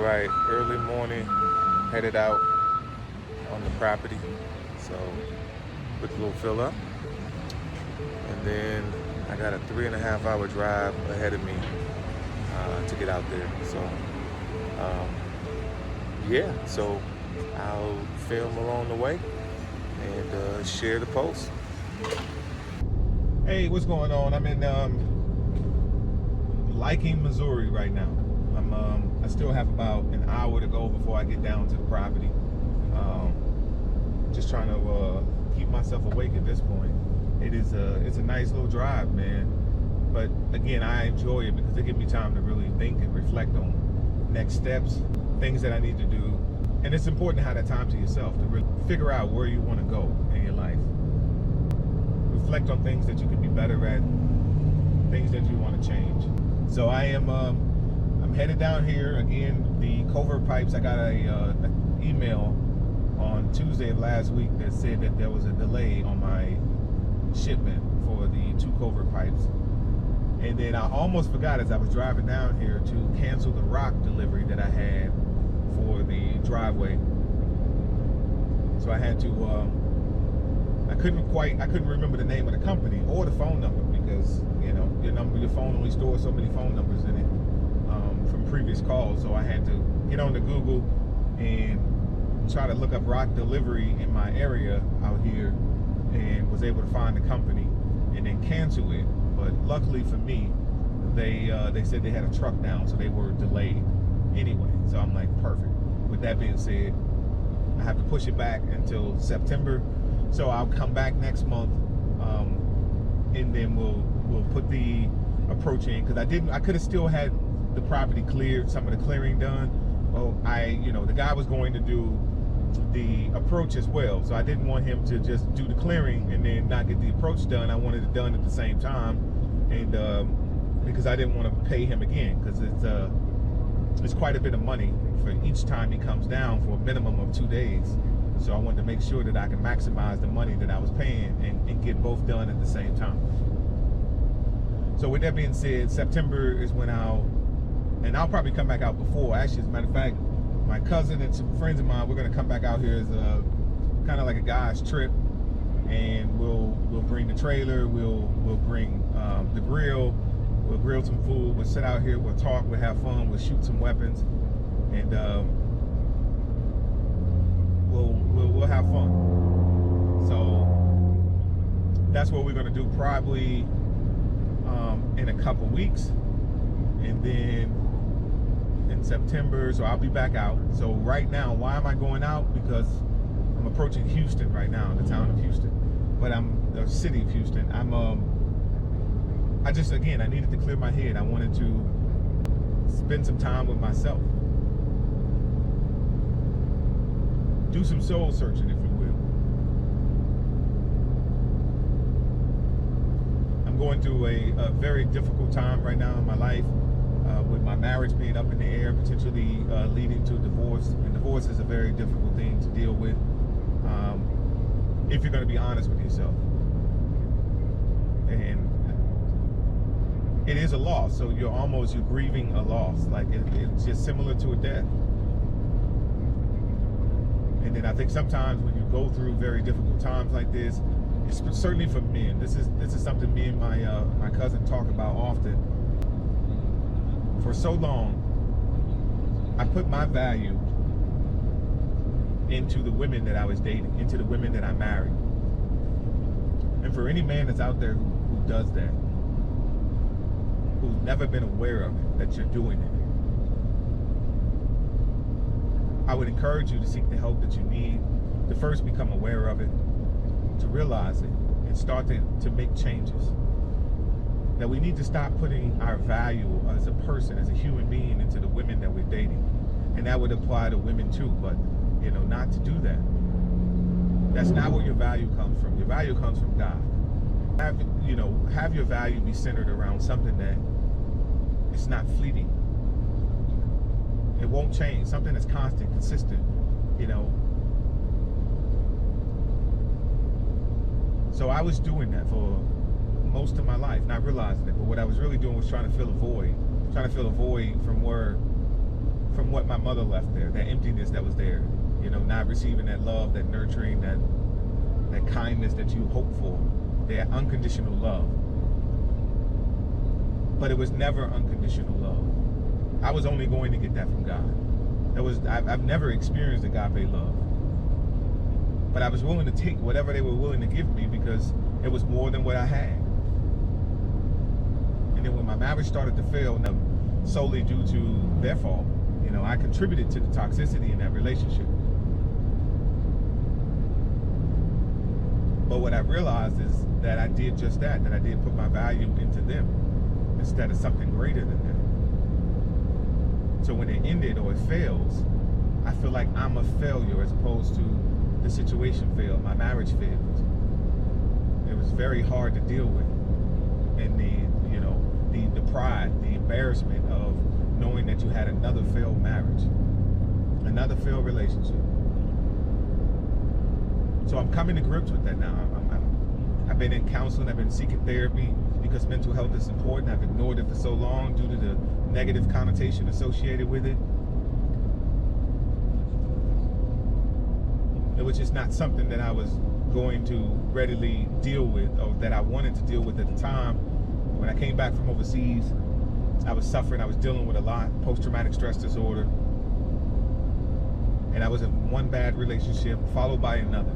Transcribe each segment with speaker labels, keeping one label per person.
Speaker 1: right, early morning, headed out on the property. So, quick little fill up. And then I got a 3.5 hour drive ahead of me to get out there. So, yeah, so I'll film along the way and share the post. Hey, what's going on? I'm in Liking, Missouri right now. I still have about an hour to go before I get down to the property. Just trying to keep myself awake at this point. It's a nice little drive, man. But again, I enjoy it because it gives me time to really think and reflect on next steps, things that I need to do. And it's important to have that time to yourself to really figure out where you want to go in your life. Reflect on things that you could be better at, things that you want to change. So I'm headed down here again. The Covert Pipes, I got an email on Tuesday of last week that said that there was a delay on my shipment for the 2 Covert Pipes. And then I almost forgot as I was driving down here to cancel the rock delivery that I had for the driveway. So I had to, I couldn't remember the name of the company or the phone number because, you know, your phone only stores so many phone numbers in it from previous calls. So I had to get on to Google and try to look up rock delivery in my area out here and was able to find the company and then cancel it. But luckily for me, they said they had a truck down, so they were delayed anyway. So I'm like, perfect. With that being said, I have to push it back until September. So I'll come back next month, and then we'll put the approach in because I could have still had the property cleared, some of the clearing done. Well, the guy was going to do the approach as well, so I didn't want him to just do the clearing and then not get the approach done. I wanted it done at the same time, and because I didn't want to pay him again because it's quite a bit of money for each time he comes down for a minimum of 2 days. So I wanted to make sure that I can maximize the money that I was paying and get both done at the same time. So with that being said, September is when I'll probably come back out before. Actually, as a matter of fact, my cousin and some friends of mine, we're gonna come back out here as a kind of like a guy's trip, and we'll bring the trailer, we'll bring the grill, we'll grill some food, we'll sit out here, we'll talk, we'll have fun, we'll shoot some weapons, and we'll have fun. So that's what we're gonna do probably in a couple weeks, and then in September, so I'll be back out. So right now, why am I going out? Because I'm approaching Houston right now, the town of Houston, but I'm the city of Houston. I needed to clear my head. I wanted to spend some time with myself, do some soul searching, if you will. I'm going through a very difficult time right now in my life, with my marriage being up in the air, potentially leading to divorce. And divorce is a very difficult thing to deal with if you're going to be honest with yourself. And it is a loss, so you're grieving a loss. Like it's just similar to a death. And then I think sometimes when you go through very difficult times like this, it's certainly for men. This is something me and my cousin talk about often. For so long, I put my value into the women that I was dating, into the women that I married. And for any man that's out there who does that, who's never been aware of it, that you're doing it, I would encourage you to seek the help that you need, to first become aware of it, to realize it, and start to make changes. That we need to stop putting our value as a person, as a human being, into the women that we're dating. And that would apply to women too, but not to do that. That's not where your value comes from. Your value comes from God. Have your value be centered around something that is not fleeting. It won't change. Something that's constant, consistent, So I was doing that for most of my life, not realizing it. But what I was really doing was trying to fill a void from from what my mother left there, that emptiness that was there, you know, not receiving that love, that nurturing, that kindness that you hope for, that unconditional love. But it was never unconditional love. I was only going to get that from God. I've never experienced agape love. But I was willing to take whatever they were willing to give me because it was more than what I had. And then when my marriage started to fail, now solely due to their fault, you know, I contributed to the toxicity in that relationship. But what I realized is that I did just that I did put my value into them instead of something greater than them. So when it ended or it fails, I feel like I'm a failure as opposed to the situation failed, my marriage failed. It was very hard to deal with. And the pride, the embarrassment of knowing that you had another failed marriage, another failed relationship. So I'm coming to grips with that now. I've been in counseling, I've been seeking therapy because mental health is important. I've ignored it for so long due to the negative connotation associated with it. It was just not something that I was going to readily deal with or that I wanted to deal with at the time. When I came back from overseas, I was suffering, I was dealing with a lot, post-traumatic stress disorder. And I was in one bad relationship followed by another.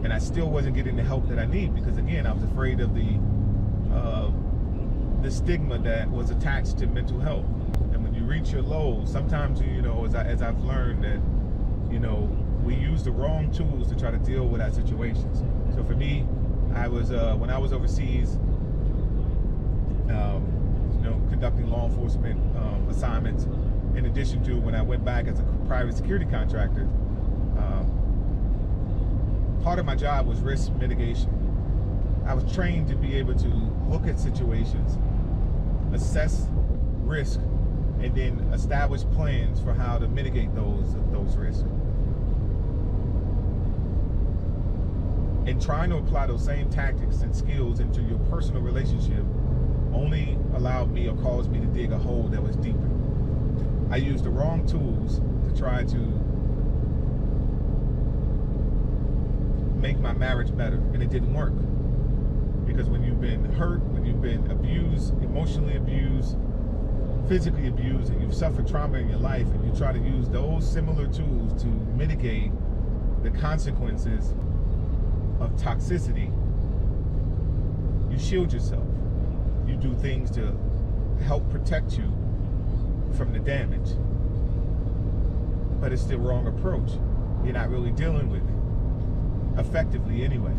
Speaker 1: And I still wasn't getting the help that I need because, again, I was afraid of the stigma that was attached to mental health. And when you reach your lows, sometimes, you know, as I've learned that, you know, we use the wrong tools to try to deal with our situations. So for me, I was when I was overseas, you know, conducting law enforcement assignments, in addition to when I went back as a private security contractor. Part of my job was risk mitigation. I was trained to be able to look at situations, assess risk, and then establish plans for how to mitigate those risks. And trying to apply those same tactics and skills into your personal relationship only allowed me or caused me to dig a hole that was deeper. I used the wrong tools to try to make my marriage better, and it didn't work. Because when you've been hurt, when you've been abused, emotionally abused, physically abused, and you've suffered trauma in your life, and you try to use those similar tools to mitigate the consequences of toxicity, you shield yourself. You do things to help protect you from the damage. But it's the wrong approach. You're not really dealing with it effectively anyway.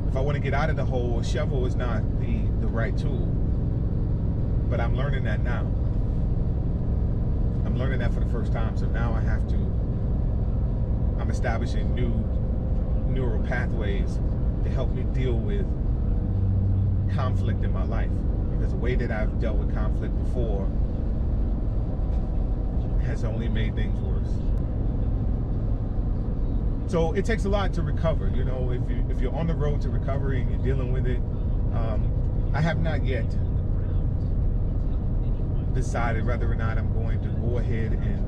Speaker 1: If I want to get out of the hole, a shovel is not the right tool. But I'm learning that now. I'm learning that for the first time. So now I'm establishing new neural pathways to help me deal with conflict in my life. Because the way that I've dealt with conflict before has only made things worse. So it takes a lot to recover. You know, if you're on the road to recovery and you're dealing with it, I have not yet decided whether or not I'm going to go ahead and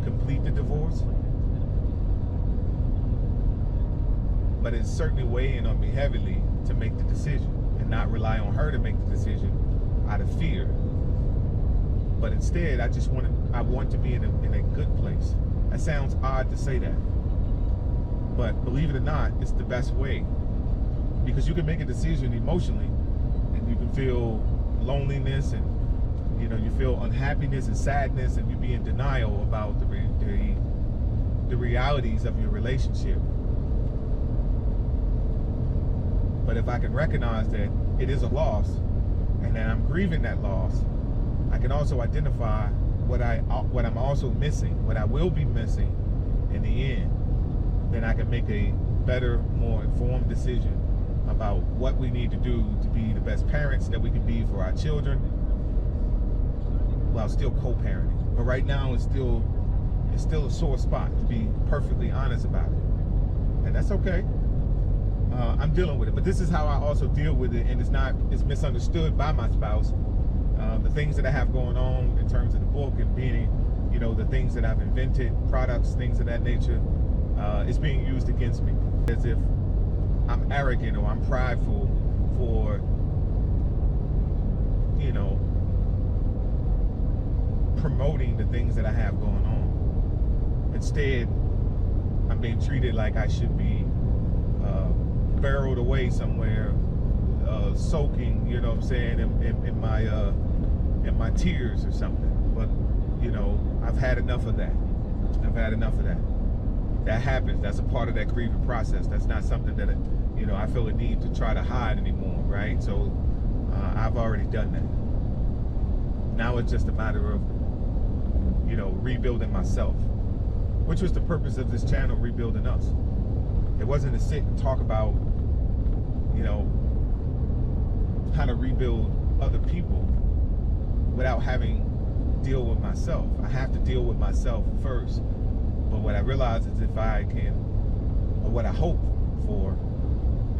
Speaker 1: complete the divorce. But it's certainly weighing on me heavily to make the decision and not rely on her to make the decision out of fear. But instead, I want to be in a good place. That sounds odd to say that, but believe it or not, it's the best way, because you can make a decision emotionally and you can feel loneliness and, you know, you feel unhappiness and sadness and you be in denial about the realities of your relationship. But if I can recognize that it is a loss and that I'm grieving that loss, I can also identify what I'm also missing, what I will be missing in the end. Then I can make a better, more informed decision about what we need to do to be the best parents that we can be for our children while still co-parenting. But right now it's still a sore spot, to be perfectly honest about it. And that's okay. I'm dealing with it. But this is how I also deal with it, and it's misunderstood by my spouse. The things that I have going on in terms of the book and being, the things that I've invented, products, things of that nature, is being used against me as if I'm arrogant or I'm prideful for, promoting the things that I have going on. Instead, I'm being treated like I should be barreled away somewhere, soaking, in my tears or something. But, I've had enough of that. That happens. That's a part of that grieving process. That's not something that, I feel a need to try to hide anymore, right? So I've already done that. Now it's just a matter of, rebuilding myself, which was the purpose of this channel, Rebuilding Us. It wasn't to sit and talk about, how to rebuild other people without having to deal with myself. I have to deal with myself first. But what I realize is if I can, or what I hope for,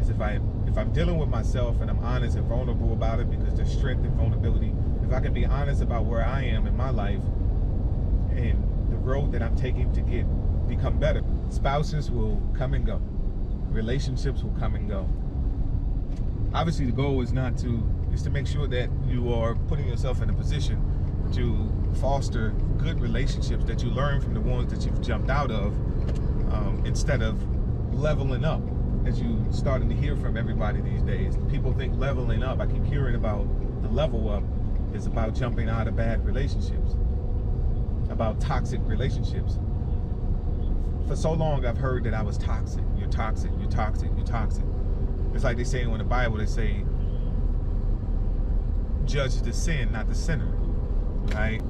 Speaker 1: is if I'm dealing with myself and I'm honest and vulnerable about it, because there's strength in vulnerability, if I can be honest about where I am in my life and the road that I'm taking to become better, spouses will come and go. Relationships will come and go. Obviously, the goal is to make sure that you are putting yourself in a position to foster good relationships, that you learn from the ones that you've jumped out of, instead of leveling up, as you starting to hear from everybody these days. People think leveling up, I keep hearing about the level up, is about jumping out of bad relationships, about toxic relationships. For so long, I've heard that I was toxic. You're toxic, you're toxic, you're toxic. It's like they say in the Bible, they say, judge the sin, not the sinner, right?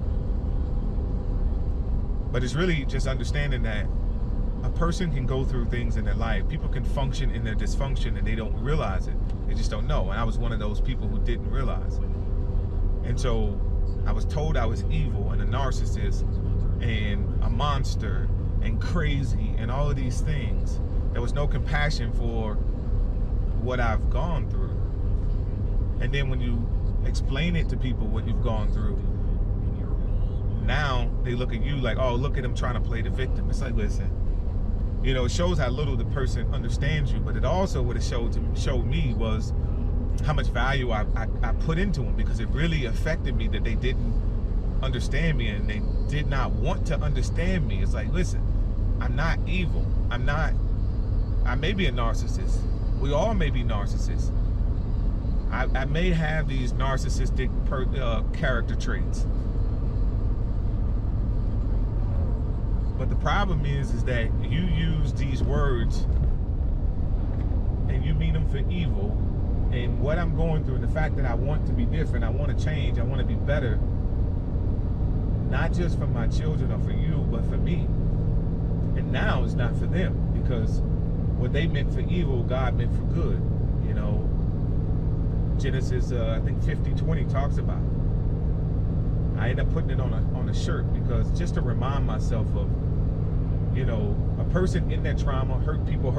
Speaker 1: But it's really just understanding that a person can go through things in their life. People can function in their dysfunction and they don't realize it. They just don't know. And I was one of those people who didn't realize it. And so I was told I was evil and a narcissist and a monster and crazy and all of these things. There was no compassion for what I've gone through. And then when you explain it to people what you've gone through, now they look at you like, oh, look at him trying to play the victim. It's like, listen, it shows how little the person understands you, but it also, what it showed me was how much value I put into them, because it really affected me that they didn't understand me and they did not want to understand me. It's like, listen, I'm not evil. I may be a narcissist. We all may be narcissists. I may have these narcissistic character traits. But the problem is that you use these words and you mean them for evil. And what I'm going through and the fact that I want to be different, I want to change, I want to be better, not just for my children or for you, but for me. And now it's not for them, because what they meant for evil, God meant for good. Genesis, I think 50:20 talks about it. I end up putting it on a shirt, because just to remind myself of, a person in that trauma, hurt people,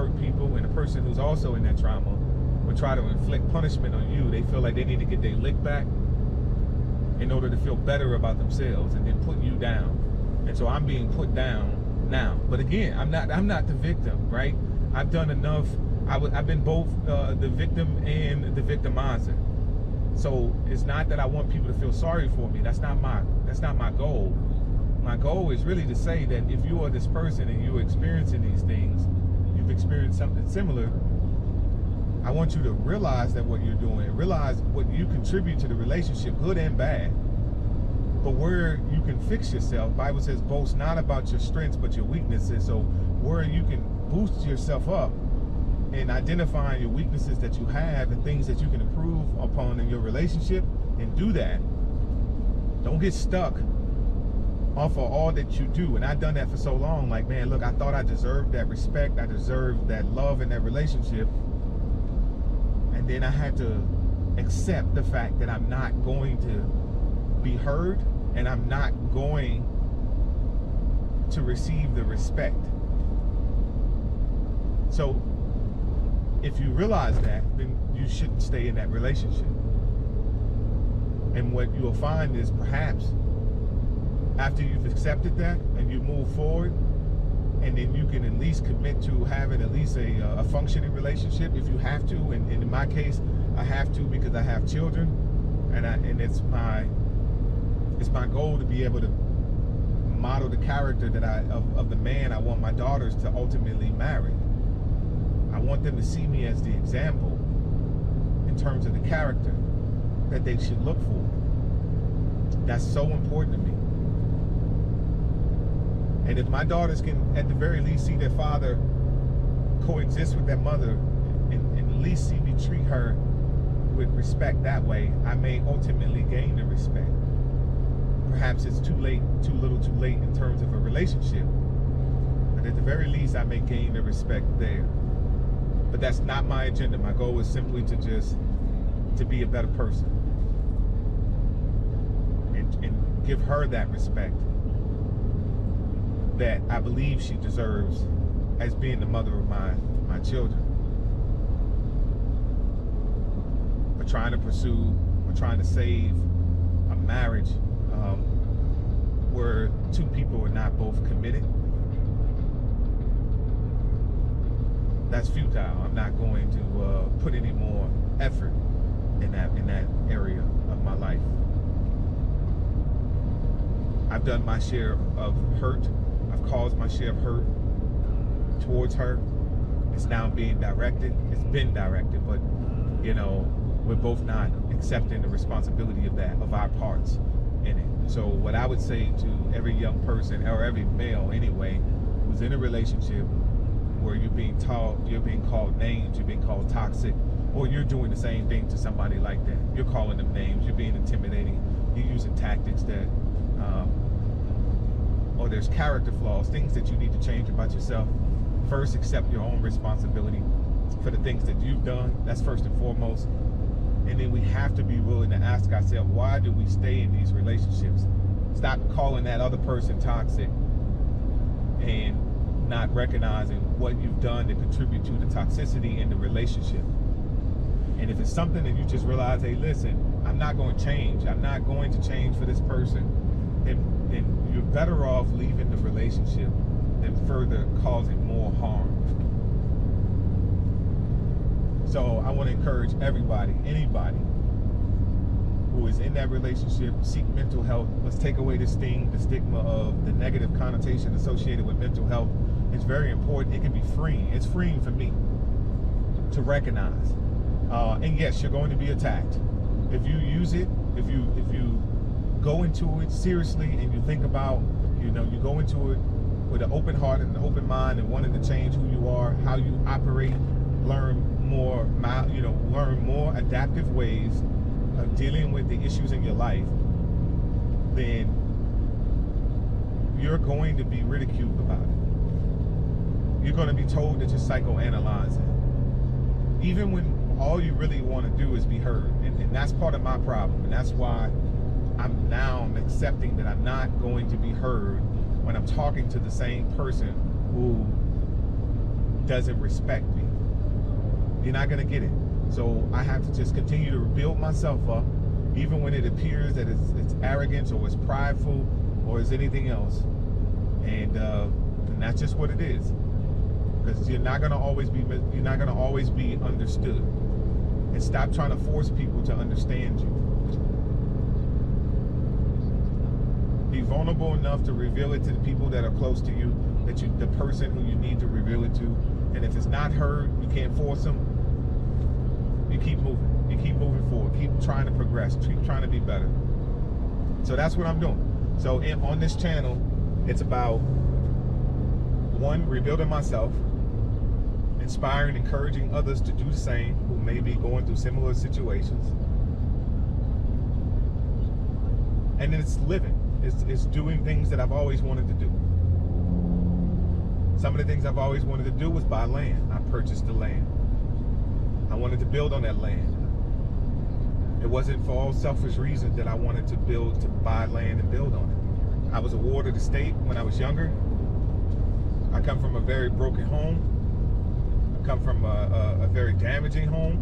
Speaker 1: and a person who's also in that trauma would try to inflict punishment on you. They feel like they need to get their lick back in order to feel better about themselves, and then put you down. And so I'm being put down now. But again, I'm not the victim, right? I've done enough. I've been both the victim and the victimizer. So it's not that I want people to feel sorry for me. That's not my goal. My goal is really to say that if you are this person and you're experiencing these things, you've experienced something similar, I want you to realize that what you're doing, realize what you contribute to the relationship, good and bad. But where you can fix yourself, the Bible says, boast not about your strengths, but your weaknesses. So where you can boost yourself up in identifying your weaknesses that you have and things that you can improve upon in your relationship, and do that. Don't get stuck off of all that you do. And I've done that for so long. Like, man, look, I thought I deserved that respect. I deserved that love in that relationship. And then I had to accept the fact that I'm not going to be heard, and I'm not going to receive the respect. So if you realize that, then you shouldn't stay in that relationship. And what you'll find is perhaps after you've accepted that and you move forward, and then you can at least commit to having at least a functioning relationship if you have to. And in my case, I have to because I have children, and it's my goal to be able to model the character that of the man I want my daughters to ultimately marry. I want them to see me as the example in terms of the character that they should look for. That's so important to me. And if my daughters can, at the very least, see their father coexist with their mother and at least see me treat her with respect that way, I may ultimately gain the respect. Perhaps it's too late, too little too late in terms of a relationship, but at the very least, I may gain the respect there. But that's not my agenda. My goal is simply to be a better person and give her that respect that I believe she deserves as being the mother of my children. But trying to pursue or trying to save a marriage where two people are not both committed, that's futile. I'm not going to put any more effort in that area of my life. I've done my share of hurt. I've caused my share of hurt towards her. It's now being directed. It's been directed, but we're both not accepting the responsibility of that, of our parts in it. So what I would say to every young person, or every male anyway, who's in a relationship where you're being called names, you're being called toxic, or you're doing the same thing to somebody like that. You're calling them names, you're being intimidating, you're using tactics that or there's character flaws, things that you need to change about yourself. First, accept your own responsibility for the things that you've done. That's first and foremost. And then we have to be willing to ask ourselves, why do we stay in these relationships? Stop calling that other person toxic and not recognizing what you've done to contribute to the toxicity in the relationship. And if it's something that you just realize, hey, listen, I'm not going to change. I'm not going to change for this person. Then you're better off leaving the relationship than further causing more harm. So I want to encourage everybody, anybody who is in that relationship, seek mental health. Let's take away the stigma of the negative connotation associated with mental health. It's very important. It can be freeing. It's freeing for me to recognize. And yes, you're going to be attacked. If you use it, if you go into it seriously and you think about, you go into it with an open heart and an open mind and wanting to change who you are, how you operate, learn more adaptive ways of dealing with the issues in your life, then you're going to be ridiculed about it. You're going to be told that you're psychoanalyzing, even when all you really want to do is be heard. And that's part of my problem. And that's why I'm accepting that I'm not going to be heard when I'm talking to the same person who doesn't respect me. You're not going to get it. So I have to just continue to build myself up, even when it appears that it's arrogance or it's prideful or it's anything else. And that's just what it is. Because you're not going to always be understood. And stop trying to force people to understand you. Be vulnerable enough to reveal it to the people that are close to you, the person who you need to reveal it to. And if it's not heard, you can't force them. You keep moving. You keep moving forward. Keep trying to progress. Keep trying to be better. So that's what I'm doing. So on this channel, it's about, one, rebuilding myself, inspiring, encouraging others to do the same who may be going through similar situations. And then it's living. It's doing things that I've always wanted to do. Some of the things I've always wanted to do was buy land. I purchased the land. I wanted to build on that land. It wasn't for all selfish reasons that I wanted to buy land and build on it. I was a ward of the state when I was younger. I come from a very broken home. come from a very damaging home,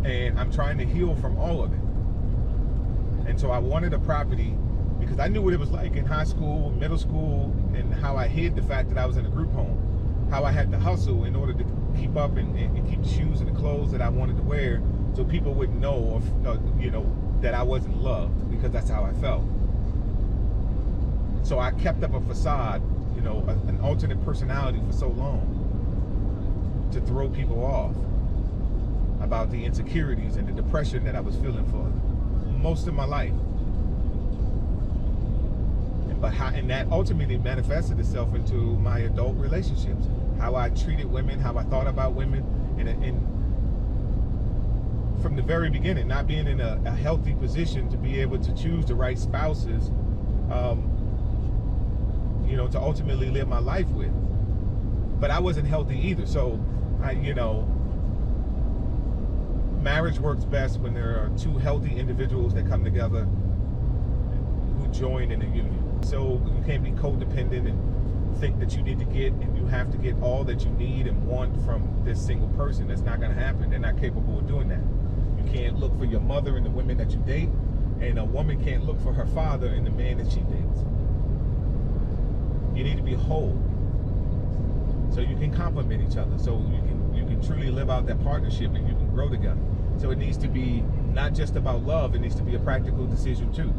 Speaker 1: and I'm trying to heal from all of it. And so I wanted a property because I knew what it was like in high school, middle school, and how I hid the fact that I was in a group home, how I had to hustle in order to keep up and keep the shoes and the clothes that I wanted to wear, so people wouldn't know, that I wasn't loved, because that's how I felt. So I kept up a facade, an alternate personality for so long to throw people off about the insecurities and the depression that I was feeling for most of my life. And that ultimately manifested itself into my adult relationships, how I treated women, how I thought about women, and from the very beginning, not being in a healthy position to be able to choose the right spouses, to ultimately live my life with. But I wasn't healthy either. So, marriage works best when there are two healthy individuals that come together who join in a union. So you can't be codependent and think that you need to get and you have to get all that you need and want from this single person. That's not going to happen. They're not capable of doing that. You can't look for your mother in the women that you date, and a woman can't look for her father in the man that she dates. You need to be whole, so you can complement each other, so you can truly live out that partnership and you can grow together. So it needs to be not just about love, it needs to be a practical decision too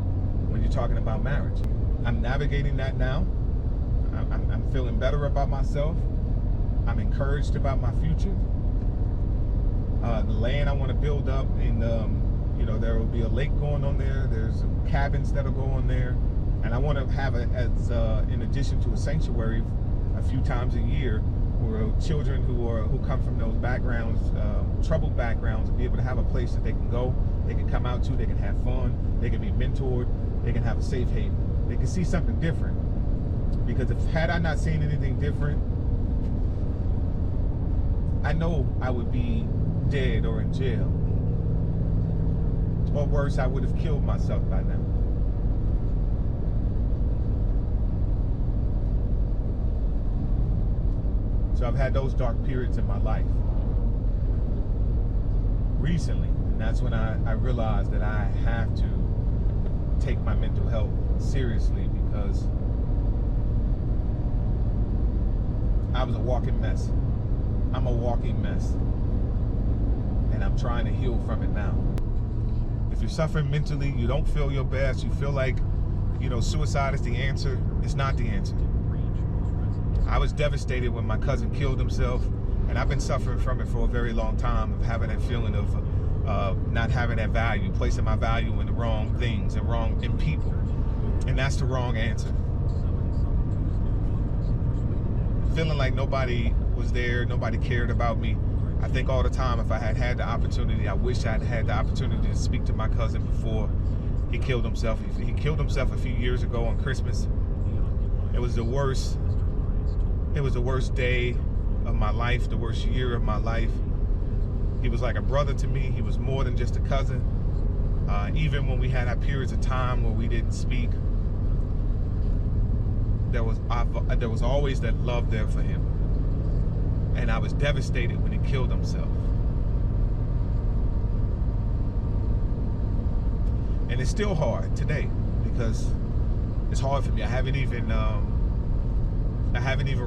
Speaker 1: when you're talking about marriage. I'm navigating that now. I'm feeling better about myself. I'm encouraged about my future. The land I want to build up, and there will be a lake going on there. There's cabins that'll go on there, and I want to have it as in addition to a sanctuary a few times a year, where children who come from those backgrounds, troubled backgrounds, will be able to have a place that they can go, they can come out to, they can have fun, they can be mentored, they can have a safe haven, they can see something different. Because had I not seen anything different, I know I would be dead or in jail, or worse, I would have killed myself by now. So I've had those dark periods in my life recently, and that's when I realized that I have to take my mental health seriously, because I was a walking mess. I'm a walking mess, and I'm trying to heal from it now. If you're suffering mentally, you don't feel your best, you feel like, suicide is the answer, it's not the answer. I was devastated when my cousin killed himself, and I've been suffering from it for a very long time, of having that feeling of not having that value, placing my value in the wrong things and in people, and that's the wrong answer. Feeling like nobody was there, nobody cared about me. I think all the time, if I had had the opportunity, I wish I'd had the opportunity to speak to my cousin before he killed himself. He killed himself a few years ago on Christmas. It was the worst. It was the worst day of my life, the worst year of my life. He was like a brother to me. He was more than just a cousin. Even when we had our periods of time where we didn't speak, there was always that love there for him. And I was devastated when he killed himself. And it's still hard today, because it's hard for me. I haven't even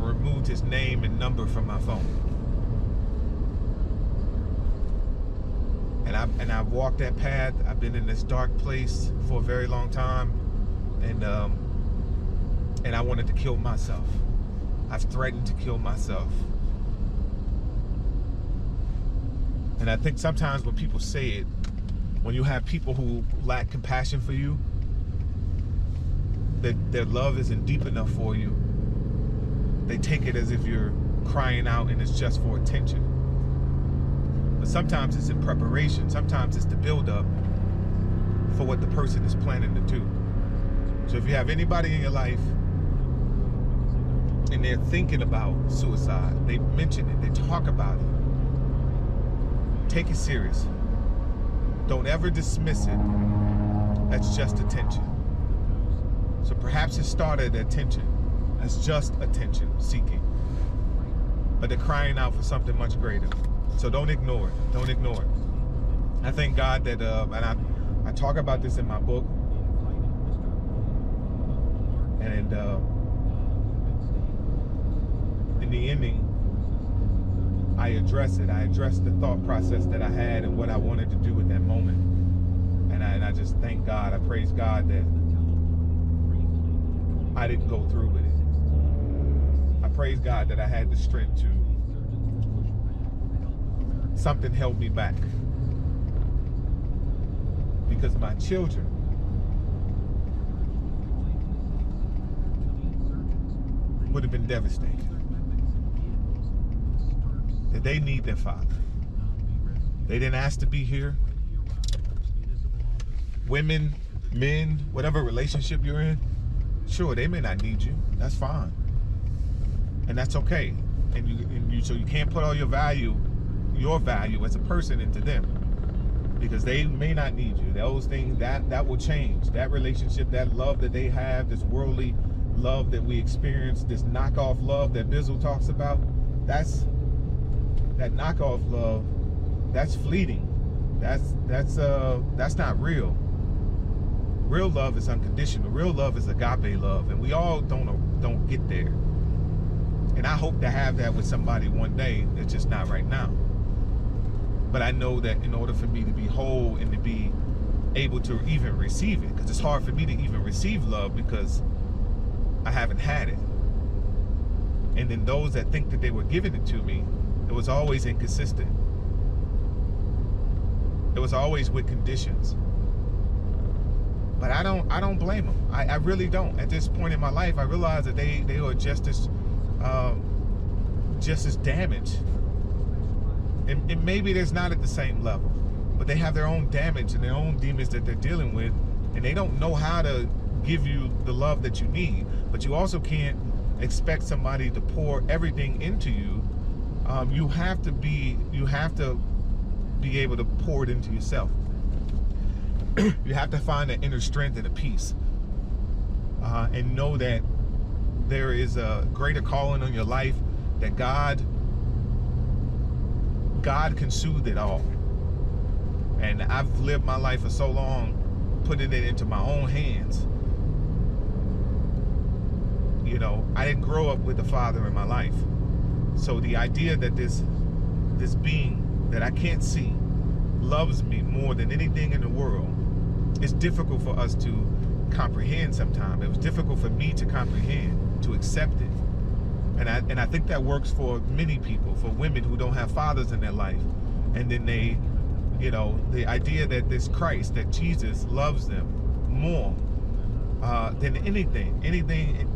Speaker 1: removed his name and number from my phone. And I've walked that path. I've been in this dark place for a very long time, and I wanted to kill myself. I've threatened to kill myself. And I think sometimes when people say it, when you have people who lack compassion for you, that their love isn't deep enough for you, they take it as if you're crying out and it's just for attention. But sometimes it's in preparation. Sometimes it's the build-up for what the person is planning to do. So if you have anybody in your life and they're thinking about suicide, they mention it, they talk about it, take it serious. Don't ever dismiss it. That's just attention. So perhaps it started at attention. That's just attention seeking. but they're crying out for something much greater. So don't ignore it. Don't ignore it. I thank God that, and I talk about this in my book, and in the ending, I address it. I address the thought process that I had and what I wanted to do at that moment. And I just thank God. I praise God that I didn't go through with it. I praise God that I had the strength to. Something held me back. Because my children would have been devastated. That they need their father. They didn't ask to be here. Women, men, whatever relationship you're in, sure, they may not need you. That's fine. And that's okay. So you can't put all your value as a person into them. Because they may not need you. Those things, that will change. That relationship, that love that they have, this worldly love that we experience, this knockoff love that Bizzle talks about, that knockoff love, that's fleeting. That's not real. Real love is unconditional. Real love is agape love, and we all don't get there. And I hope to have that with somebody one day. It's just not right now. But I know that in order for me to be whole and to be able to even receive it, because it's hard for me to even receive love because I haven't had it. And then those that think that they were giving it to me, it was always inconsistent. It was always with conditions. But I don't blame them. I really don't. At this point in my life, I realize that they are just as damaged. And maybe there's not at the same level, but they have their own damage and their own demons that they're dealing with, and they don't know how to give you the love that you need. But you also can't expect somebody to pour everything into you. You have to be able to pour it into yourself. You have to find that inner strength and a peace, and know that there is a greater calling on your life, that God can soothe it all. And I've lived my life for so long putting it into my own hands. You know, I didn't grow up with a father in my life. So the idea that this being that I can't see loves me more than anything in the world, it's difficult for us to comprehend sometimes. It was difficult for me to comprehend, to accept it. And I think that works for many people, for women who don't have fathers in their life. And then they, you know, the idea that this Christ, that Jesus loves them more than anything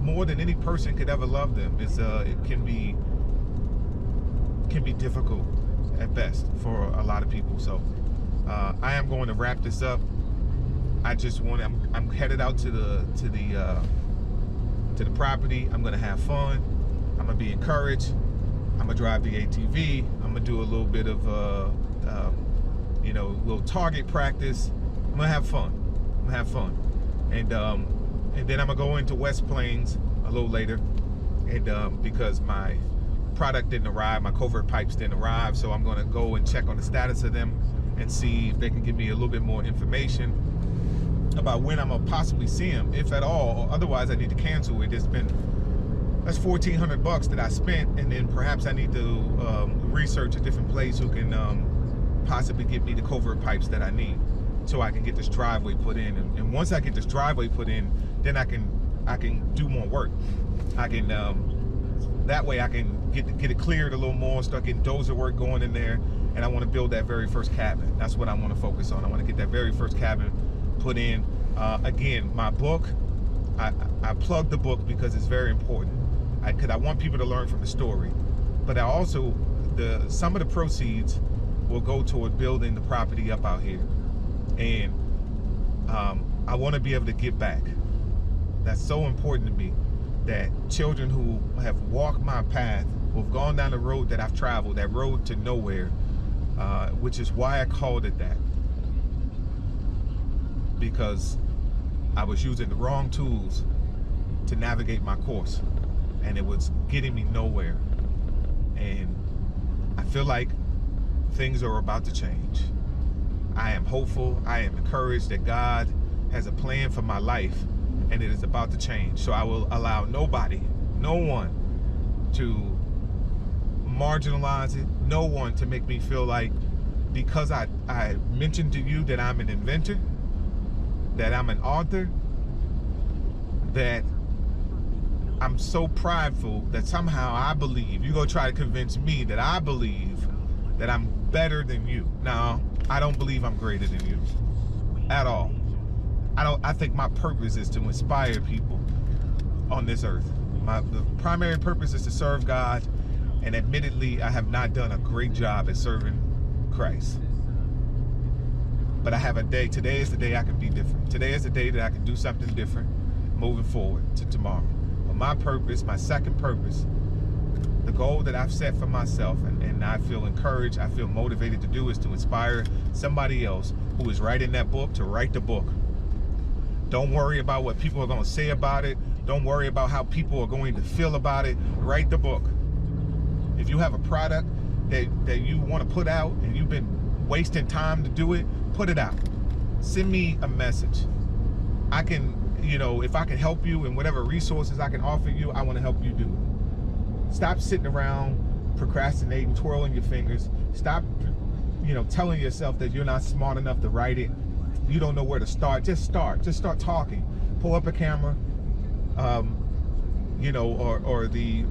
Speaker 1: more than any person could ever love them, is it can be difficult at best for a lot of people. So I am going to wrap this up. I'm headed out to the property. I'm gonna have fun. I'm gonna be encouraged. I'm gonna drive the ATV. I'm gonna do a little bit of little target practice. I'm gonna have fun. And then I'm gonna go into West Plains a little later, and because my product didn't arrive, my covert pipes didn't arrive, so I'm gonna go and check on the status of them and see if they can give me a little bit more information about when I'm gonna possibly see them, if at all. Or otherwise, I need to cancel it. That's $1,400 that I spent, and then perhaps I need to research a different place who can possibly get me the covert pipes that I need, so I can get this driveway put in. And once I get this driveway put in, then I can do more work. I can that way I can get it cleared a little more, start getting dozer work going in there, and I want to build that very first cabin. That's what I want to focus on. I want to get that very first cabin put in. Again, my book, I plug the book because it's very important. Because I want people to learn from the story, but I also, some of the proceeds will go toward building the property up out here, and I want to be able to give back. That's so important to me, that children who have walked my path, who have gone down the road that I've traveled, that road to nowhere, which is why I called it that, because I was using the wrong tools to navigate my course, and it was getting me nowhere. And feel like things are about to change. I am hopeful. I am encouraged that God has a plan for my life, and it is about to change. So I will allow nobody, no one, to marginalize it. No one to make me feel like because I mentioned to you that I'm an inventor, that I'm an author, that I'm so prideful that somehow I believe you're gonna try to convince me that I believe that I'm better than you. Now, I don't believe I'm greater than you at all. I think my purpose is to inspire people on this earth. The primary purpose is to serve God, and admittedly, I have not done a great job at serving Christ. But I have a day. Today is the day I can be different. Today is the day that I can do something different moving forward to tomorrow. But my purpose, my second purpose, the goal that I've set for myself, and I feel encouraged, I feel motivated to do, is to inspire somebody else who is writing that book to write the book. Don't worry about what people are going to say about it. Don't worry about how people are going to feel about it. Write the book. If you have a product that you want to put out and you've been wasting time to do it, put it out. Send me a message. I can, if I can help you and whatever resources I can offer you, I want to help you do it. Stop sitting around procrastinating, twirling your fingers. Stop, telling yourself that you're not smart enough to write it. You don't know where to start. Just start talking. Pull up a camera, or the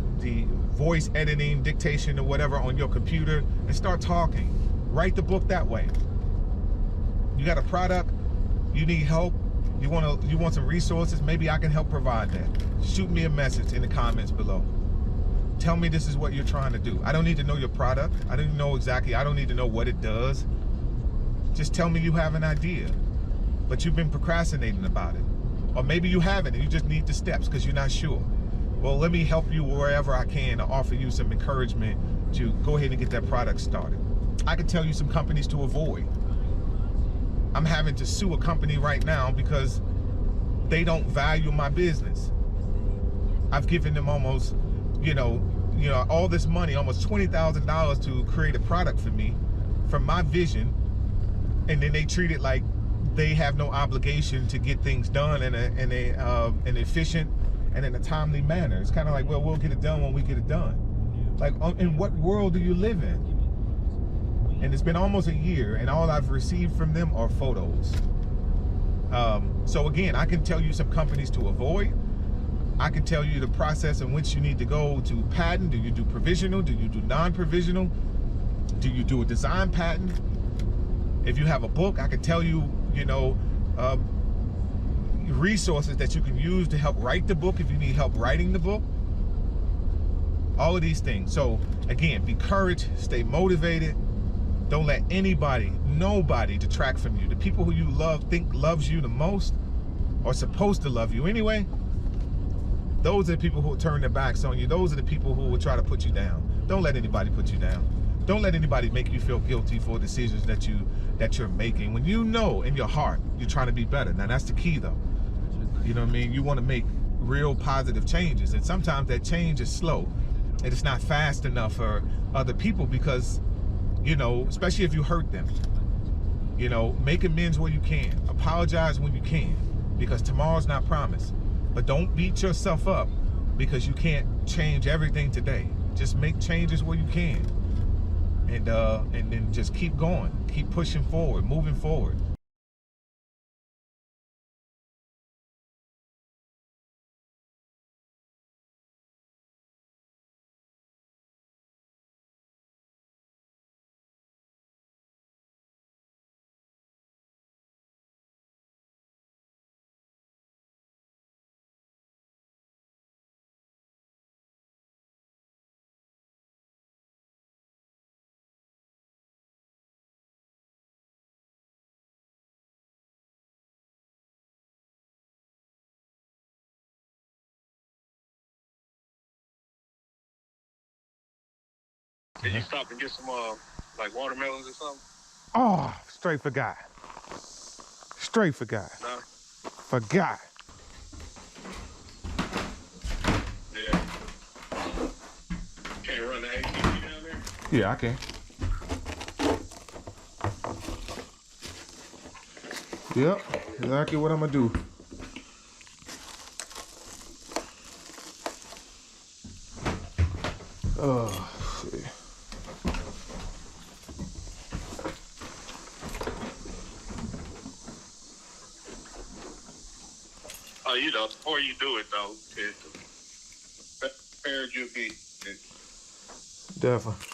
Speaker 1: voice editing, dictation, or whatever on your computer, and start talking. Write the book that way. You got a product, you need help, you want some resources, maybe I can help provide that. Shoot me a message in the comments below. Tell me this is what you're trying to do. I don't need to know your product. I don't need to know what it does. Just tell me you have an idea, but you've been procrastinating about it. Or maybe you haven't and you just need the steps because you're not sure. Well, let me help you wherever I can to offer you some encouragement to go ahead and get that product started. I can tell you some companies to avoid. I'm having to sue a company right now because they don't value my business. I've given them almost, all this money, almost $20,000 to create a product for me from my vision, and then they treat it like they have no obligation to get things done in an efficient and in a timely manner. It's kind of like, well, we'll get it done when we get it done. Like, in what world do you live in? And it's been almost a year, and all I've received from them are photos. So again, I can tell you some companies to avoid. I can tell you the process in which you need to go to patent. Do you do provisional? Do you do non-provisional? Do you do a design patent? If you have a book, I can tell you, resources that you can use to help write the book if you need help writing the book. All of these things. So again, be courage, stay motivated. Don't let nobody detract from you. The people who you think loves you the most are supposed to love you anyway. Those are the people who will turn their backs on you. Those are the people who will try to put you down. Don't let anybody put you down. Don't let anybody make you feel guilty for decisions that you're making. When you know in your heart you're trying to be better. Now that's the key though. You know what I mean? You want to make real positive changes, and sometimes that change is slow. And it's not fast enough for other people because, especially if you hurt them. Make amends where you can. Apologize when you can, because tomorrow's not promised. But don't beat yourself up because you can't change everything today. Just make changes where you can. And then just keep going. Keep pushing forward, moving forward.
Speaker 2: Can you stop and get some like watermelons or something?
Speaker 1: Oh, straight forgot. Straight forgot.
Speaker 2: No?
Speaker 1: Forgot.
Speaker 2: Yeah. Can't run the ATV down there?
Speaker 1: Yeah, I can. Yep, exactly what I'm gonna do. Oh, shit.
Speaker 2: You know, before you do it though, the prepared you'll be.
Speaker 1: Definitely.